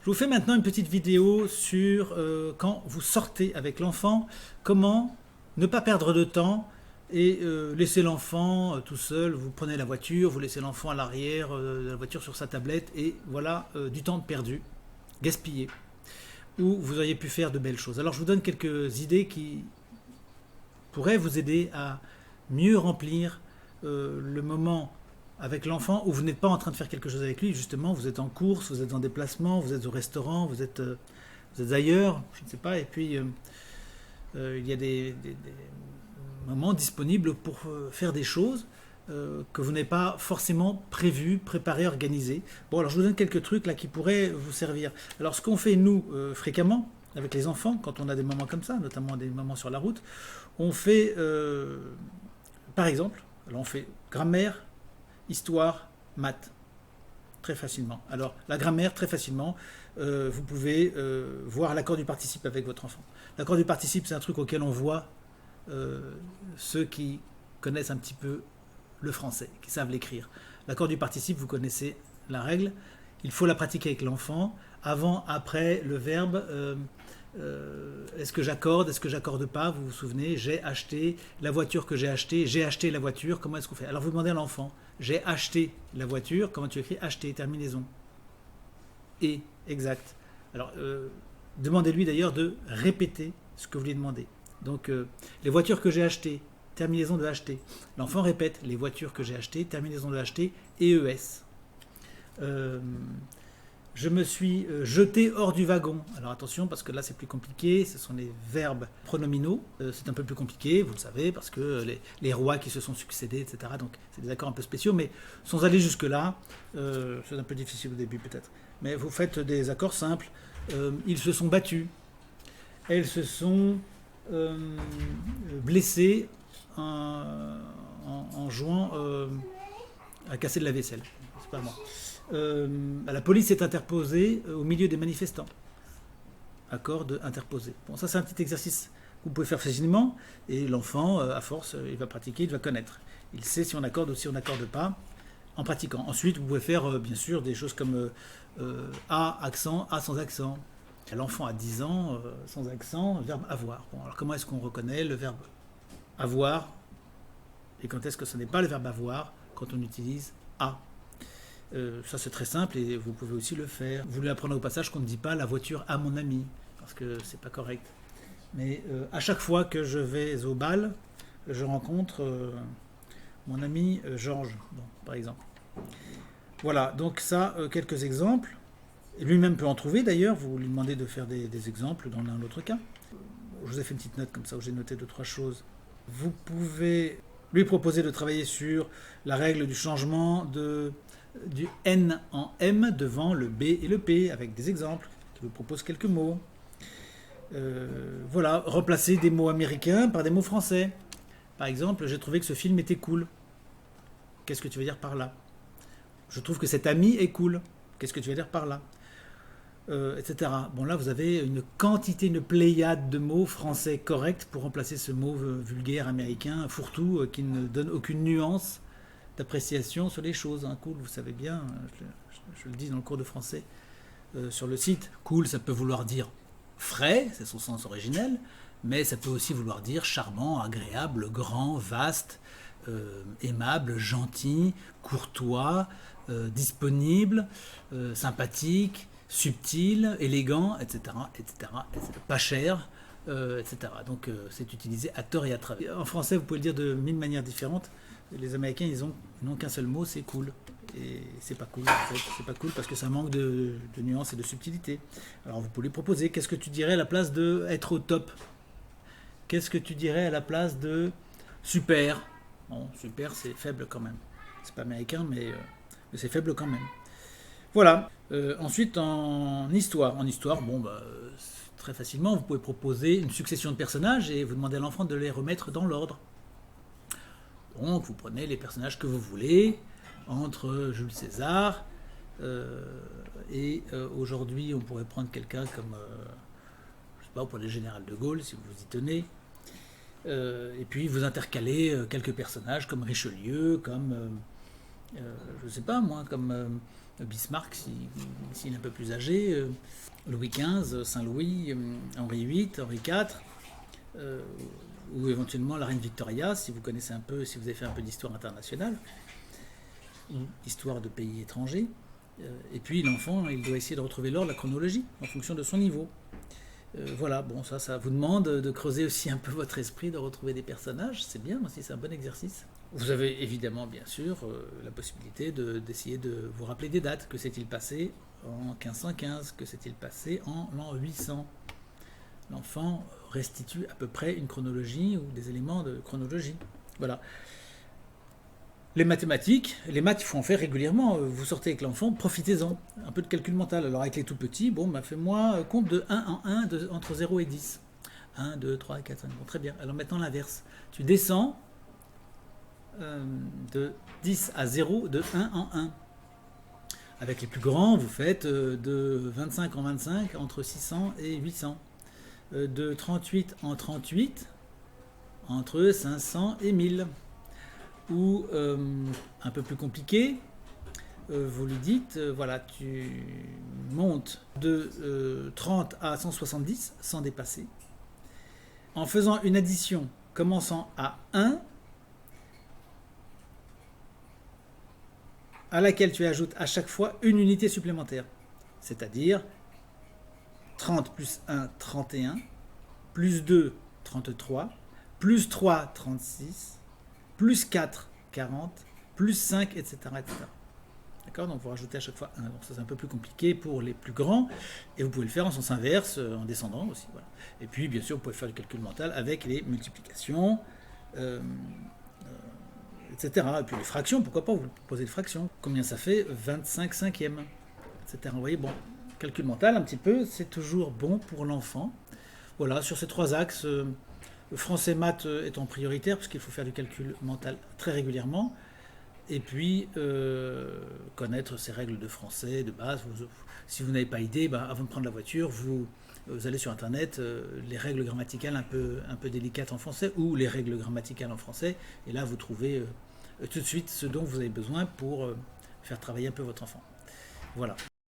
Je vous fais maintenant une petite vidéo sur quand vous sortez avec l'enfant, comment ne pas perdre de temps et laisser l'enfant tout seul. Vous prenez la voiture, vous laissez l'enfant à l'arrière de la voiture sur sa tablette et voilà du temps perdu, gaspillé, où vous auriez pu faire de belles choses. Alors je vous donne quelques idées qui pourraient vous aider à mieux remplir le moment avec l'enfant où vous n'êtes pas en train de faire quelque chose avec lui, justement, vous êtes en course, vous êtes en déplacement, vous êtes au restaurant, vous êtes ailleurs, je ne sais pas, et puis il y a des moments disponibles pour faire des choses que vous n'avez pas forcément prévues, préparées, organisées. Bon, alors je vous donne quelques trucs là qui pourraient vous servir. Alors ce qu'on fait nous fréquemment avec les enfants, quand on a des moments comme ça, notamment des moments sur la route, on fait, par exemple, alors on fait grammaire, histoire, maths, très facilement. Alors, la grammaire, très facilement, vous pouvez voir l'accord du participe avec votre enfant. L'accord du participe, c'est un truc auquel on voit ceux qui connaissent un petit peu le français, qui savent l'écrire. L'accord du participe, vous connaissez la règle. Il faut la pratiquer avec l'enfant. Avant, après, le verbe. Est-ce que j'accorde pas, vous vous souvenez, j'ai acheté la voiture que j'ai acheté la voiture, comment est-ce qu'on fait? Alors vous demandez à l'enfant, j'ai acheté la voiture, comment tu écris acheter, terminaison. Et, exact. Alors, demandez-lui d'ailleurs de répéter ce que vous lui demandez. Donc, les voitures que j'ai achetées, terminaison de acheter. L'enfant répète, les voitures que j'ai achetées, terminaison de acheter, EES. Je me suis jeté hors du wagon. Alors attention, parce que là c'est plus compliqué, ce sont les verbes pronominaux. C'est un peu plus compliqué, vous le savez, parce que les rois qui se sont succédés, etc. Donc c'est des accords un peu spéciaux, mais sans aller jusque-là, c'est un peu difficile au début peut-être. Mais vous faites des accords simples. Ils se sont battus. Elles se sont blessées en jouant à casser de la vaisselle. C'est pas moi. La police est interposée au milieu des manifestants. Accord de interposer. Bon, ça c'est un petit exercice que vous pouvez faire facilement et l'enfant, à force, il va pratiquer, il va connaître. Il sait si on accorde ou si on n'accorde pas en pratiquant. Ensuite, vous pouvez faire bien sûr des choses comme A accent, A sans accent. L'enfant a 10 ans, sans accent, verbe avoir. Bon, alors comment est-ce qu'on reconnaît le verbe avoir et quand est-ce que ce n'est pas le verbe avoir quand on utilise A? Ça c'est très simple et vous pouvez aussi le faire. Vous lui apprenez au passage qu'on ne dit pas la voiture à mon ami, parce que c'est pas correct. Mais à chaque fois que je vais au bal, je rencontre mon ami Georges, bon, par exemple. Voilà, donc ça, quelques exemples. Et lui-même peut en trouver d'ailleurs, vous lui demandez de faire des exemples dans l'un ou l'autre cas. Je vous ai fait une petite note comme ça où j'ai noté 2-3 choses. Vous pouvez lui proposer de travailler sur la règle du changement du N en M devant le B et le P, avec des exemples, qui vous proposent quelques mots. Voilà, remplacer des mots américains par des mots français. Par exemple, j'ai trouvé que ce film était cool. Qu'est-ce que tu veux dire par là? Je trouve que cet ami est cool. Qu'est-ce que tu veux dire par là? Etc. Bon, là, vous avez une quantité, une pléiade de mots français corrects pour remplacer ce mot vulgaire américain, fourre-tout, qui ne donne aucune nuance d'appréciation sur les choses. Hein. Cool, vous savez bien, je le dis dans le cours de français sur le site. Cool, ça peut vouloir dire frais, c'est son sens originel, mais ça peut aussi vouloir dire charmant, agréable, grand, vaste, aimable, gentil, courtois, disponible, sympathique, subtil, élégant, etc., etc., etc. Pas cher, etc. Donc c'est utilisé à tort et à travers. En français, vous pouvez le dire de 1000 manières différentes. Les Américains, ils n'ont qu'un seul mot, c'est cool. Et c'est pas cool, en fait. C'est pas cool parce que ça manque de nuances et de subtilité. Alors vous pouvez lui proposer, qu'est-ce que tu dirais à la place de être au top? Qu'est-ce que tu dirais à la place de super? Bon, super, c'est faible quand même. C'est pas américain, mais c'est faible quand même. Voilà. Ensuite, en histoire, bon, très facilement, vous pouvez proposer une succession de personnages et vous demandez à l'enfant de les remettre dans l'ordre. Donc, vous prenez les personnages que vous voulez, entre Jules César, et aujourd'hui, on pourrait prendre quelqu'un comme, je sais pas, pour le général de Gaulle, si vous vous y tenez. Et puis, vous intercalez quelques personnages comme Richelieu, comme Je ne sais pas moi, comme Bismarck, s'il est un peu plus âgé, Louis XV, Saint-Louis, Henri VIII, Henri IV, euh, ou éventuellement la reine Victoria, si vous connaissez un peu, si vous avez fait un peu d'histoire internationale, histoire de pays étrangers. Et puis l'enfant, il doit essayer de retrouver l'ordre, la chronologie, en fonction de son niveau. Voilà, bon, ça vous demande de creuser aussi un peu votre esprit, de retrouver des personnages, c'est bien aussi, c'est un bon exercice. Vous avez évidemment, bien sûr, la possibilité d'essayer de vous rappeler des dates. Que s'est-il passé en 1515? Que s'est-il passé en l'an 800? L'enfant restitue à peu près une chronologie ou des éléments de chronologie. Voilà. Les mathématiques, les maths, il faut en faire régulièrement. Vous sortez avec l'enfant, profitez-en. Un peu de calcul mental. Alors avec les tout petits, bon, bah, fais-moi compte de 1 en 1 entre 0 et 10. 1, 2, 3, 4, 5. Bon, très bien. Alors maintenant l'inverse. Tu descends de 10 à 0 de 1 en 1. Avec les plus grands, vous faites de 25 en 25 entre 600 et 800. De 38 en 38 entre 500 et 1000. Ou un peu plus compliqué, vous lui dites, voilà, tu montes de 30 à 170 sans dépasser, en faisant une addition commençant à 1, à laquelle tu ajoutes à chaque fois une unité supplémentaire. C'est-à-dire 30 plus 1, 31, plus 2, 33, plus 3, 36, plus 4, 40, plus 5, etc. etc. D'accord? Donc vous rajoutez à chaque fois 1. Donc ça c'est un peu plus compliqué pour les plus grands. Et vous pouvez le faire en sens inverse, en descendant aussi. Voilà. Et puis bien sûr vous pouvez faire le calcul mental avec les multiplications, etc. Et puis les fractions, pourquoi pas, vous posez des fractions. Combien ça fait 25 cinquièmes, etc. Vous voyez, bon, calcul mental un petit peu, c'est toujours bon pour l'enfant. Voilà, sur ces trois axes, français maths étant prioritaire, parce qu'il faut faire du calcul mental très régulièrement. Et puis, connaître ces règles de français de base. Si vous n'avez pas idée, avant de prendre la voiture, vous allez sur Internet, les règles grammaticales un peu délicates en français, ou les règles grammaticales en français, et là, vous trouvez tout de suite ce dont vous avez besoin pour faire travailler un peu votre enfant. Voilà.